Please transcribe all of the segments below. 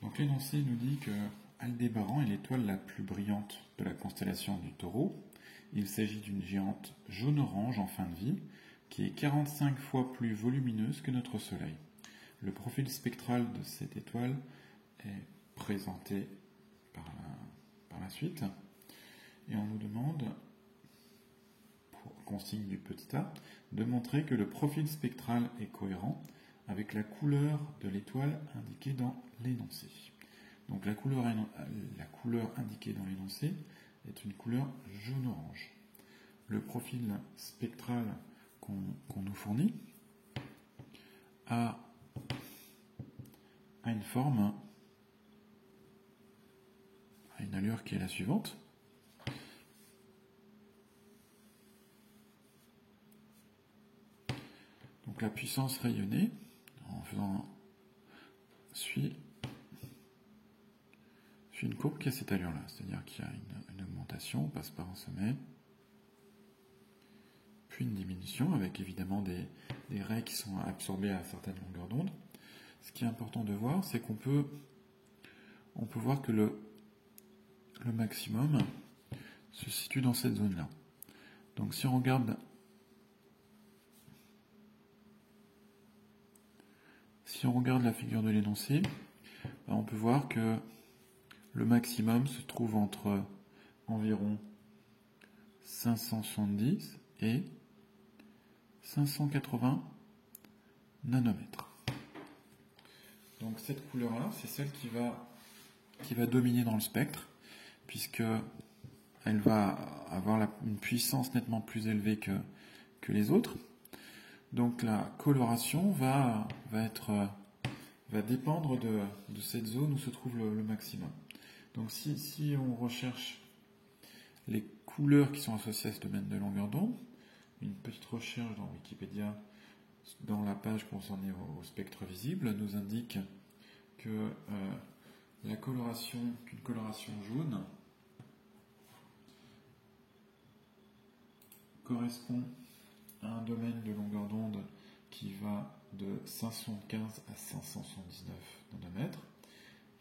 Donc l'énoncé nous dit que Aldébaran est l'étoile la plus brillante de la constellation du Taureau. Il s'agit d'une géante jaune-orange en fin de vie qui est 45 fois plus volumineuse que notre Soleil. Le profil spectral de cette étoile est présenté par la suite et on nous demande, pour consigne du petit a, de montrer que le profil spectral est cohérent avec la couleur de l'étoile indiquée dans l'énoncé. Donc la couleur indiquée dans l'énoncé est une couleur jaune-orange. Le profil spectral qu'on nous fournit a une forme, a une allure qui est la suivante. Donc la puissance rayonnée suit une courbe qui a cette allure-là, c'est-à-dire qu'il y a une augmentation, on passe par un sommet, puis une diminution avec évidemment des raies qui sont absorbées à certaines longueurs d'onde. Ce qui est important de voir, c'est qu'on peut voir que le maximum se situe dans cette zone-là. Donc si on regarde la figure de l'énoncé, on peut voir que le maximum se trouve entre environ 570 et 580 nanomètres. Donc cette couleur-là, c'est celle qui va dominer dans le spectre, puisque elle va avoir une puissance nettement plus élevée que les autres. Donc la coloration va dépendre de cette zone où se trouve le maximum. Donc si on recherche les couleurs qui sont associées à ce domaine de longueur d'onde, une petite recherche dans Wikipédia, dans la page concernée au spectre visible, nous indique que qu'une coloration jaune correspond à un domaine de longueur d'onde qui va de 575 à 579 nanomètres,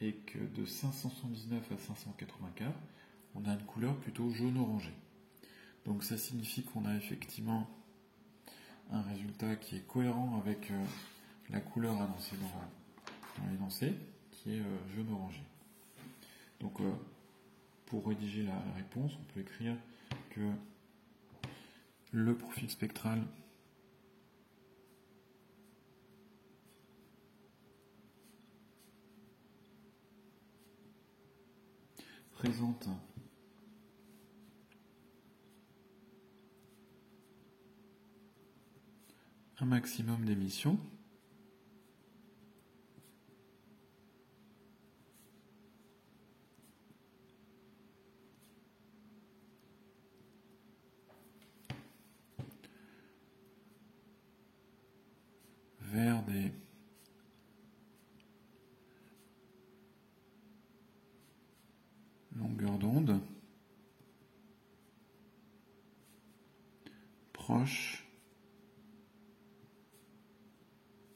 et que de 579 à 584, on a une couleur plutôt jaune-orangé. Donc ça signifie qu'on a effectivement un résultat qui est cohérent avec la couleur annoncée dans l'énoncé, qui est jaune-orangé. Donc pour rédiger la réponse, on peut écrire que le profil spectral présente un maximum d'émissions vers des longueurs d'onde proches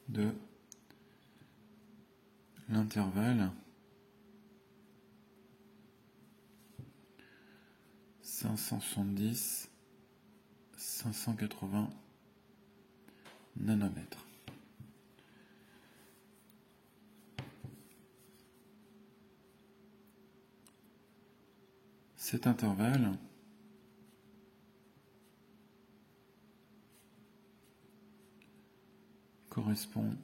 de l'intervalle 570-580 nanomètres. Cet intervalle correspond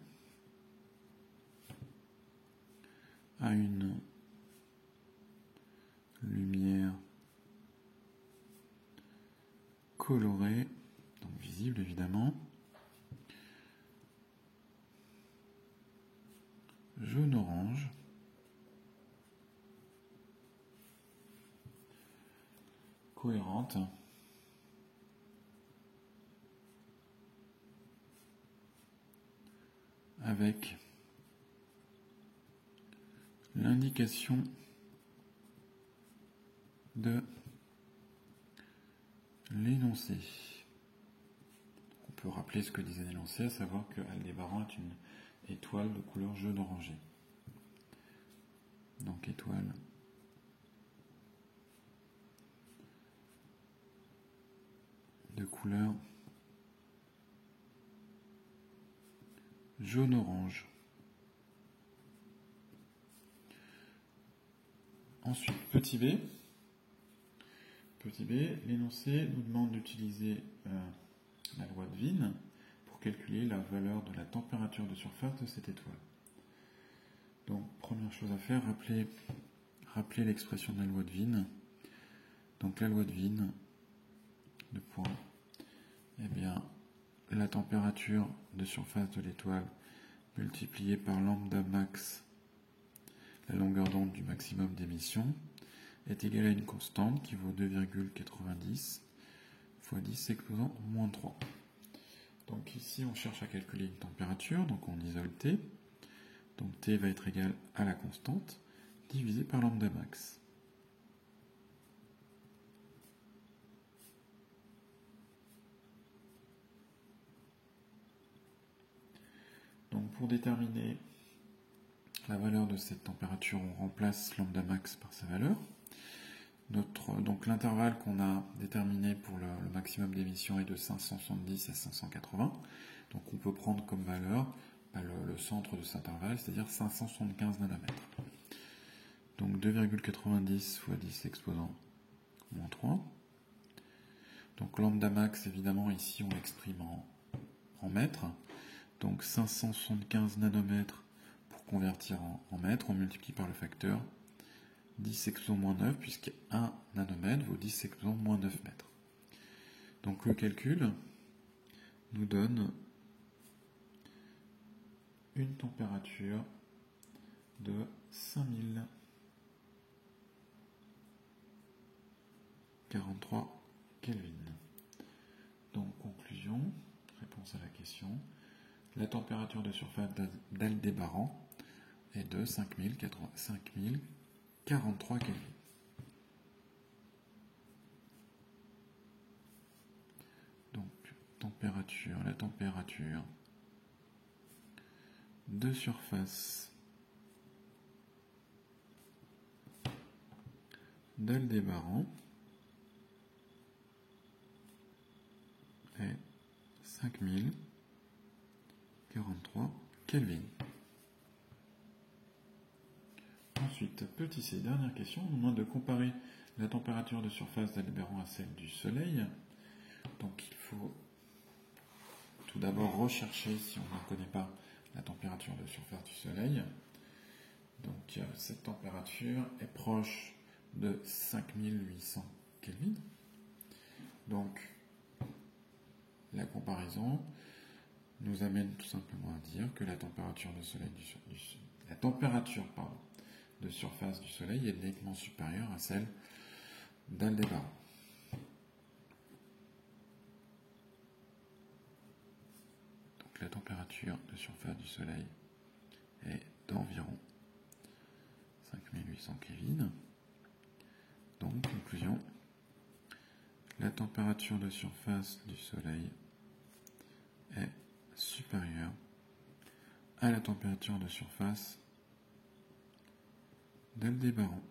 à une lumière colorée, donc visible évidemment, jaune-orange, cohérente avec l'indication de l'énoncé. On peut rappeler ce que disait l'énoncé, à savoir que Aldébaran est une étoile de couleur jaune orangé. donc étoile de couleur jaune-orange. Ensuite, petit b. Petit b, l'énoncé nous demande d'utiliser la loi de Wien pour calculer la valeur de la température de surface de cette étoile. Donc, première chose à faire, rappeler l'expression de la loi de Wien. Donc, la loi de Wien, de point, eh bien, la température de surface de l'étoile multipliée par lambda max, la longueur d'onde du maximum d'émission, est égale à une constante qui vaut 2,90 fois 10 exposant moins 3. Donc ici, on cherche à calculer une température, donc on isole T. Donc T va être égal à la constante divisé par lambda max. Donc pour déterminer la valeur de cette température, on remplace lambda max par sa valeur. Donc l'intervalle qu'on a déterminé pour le maximum d'émission est de 570 à 580. Donc on peut prendre comme valeur le centre de cet intervalle, c'est-à-dire 575 nanomètres. Donc 2,90 fois 10 exposant moins 3. Donc lambda max, évidemment, ici on l'exprime en mètres. Donc 575 nanomètres pour convertir en mètres, on multiplie par le facteur 10 exposant moins 9, puisque 1 nanomètre vaut 10 exposant moins 9 mètres. Donc le calcul nous donne une température de 5043 Kelvin. Donc conclusion, réponse à la question. La température de surface d'Aldébaran est de 5043 Kelvin. Donc la température de surface d'Aldébaran est 5043 Kelvin. Ensuite, petit c, dernière question, on nous demande de comparer la température de surface d'Aldébaran à celle du Soleil. Donc il faut tout d'abord rechercher, si on ne connaît pas, la température de surface du Soleil. Donc cette température est proche de 5800 Kelvin. Donc la comparaison nous amène tout simplement à dire que la température de surface du Soleil est nettement supérieure à celle d'Aldébaran. Donc la température de surface du Soleil est d'environ 5800 Kelvin. Donc, conclusion, la température de surface du Soleil est supérieure à la température de surface d'Aldébaran.